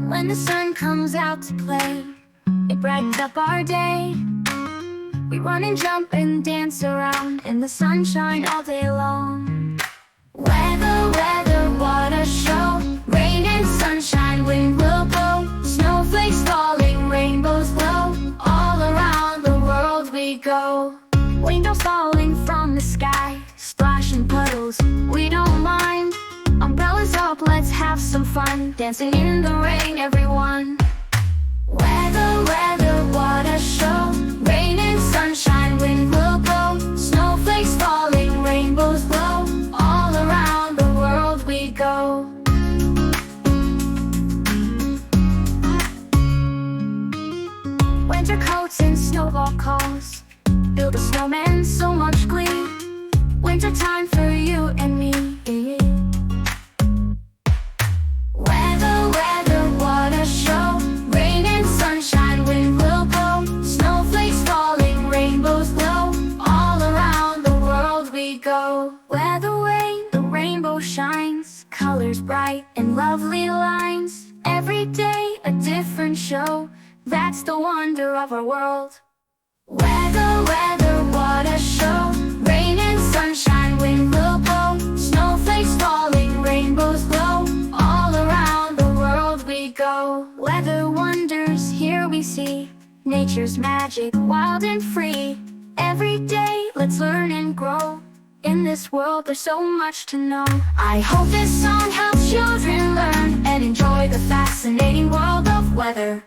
When the sun comes out to play, it brightens up our day. We run and jump and dance around in the sunshine all day long. Weather, weather, what a show. Rain and sunshine, wind will blow. Snowflakes falling, rainbows glow. All around the world we go. Raindrops falling from the sky, splashing puddles, we don't mind. Umbrellas up, let's have some fun. Dancing in the rain, everyone. Weather, weather, what a show. Rain and sunshine, wind will blow. Snowflakes falling, rainbows glow. All around the world we go. Winter coats and snowball calls. Build a snowman, so much glee. Wintertime for you and me. Weather, weather, what a show. Rain and sunshine, wind will blow. Snowflakes falling, rainbows glow. All around the world we go. Where the way the rainbow shines, colors bright and lovely lines. Every day a different show. That's the wonder of our world. Weather, weather, what a show. Rain and sunshine, wind will blow. Snowflakes falling, rainbows glow. All around the world we go. Weather wonders, here we see nature's magic, wild and free. Every day, let's learn and grow. In this world, there's so much to know. I hope this song helps children learn and enjoy the fascinating world of weather.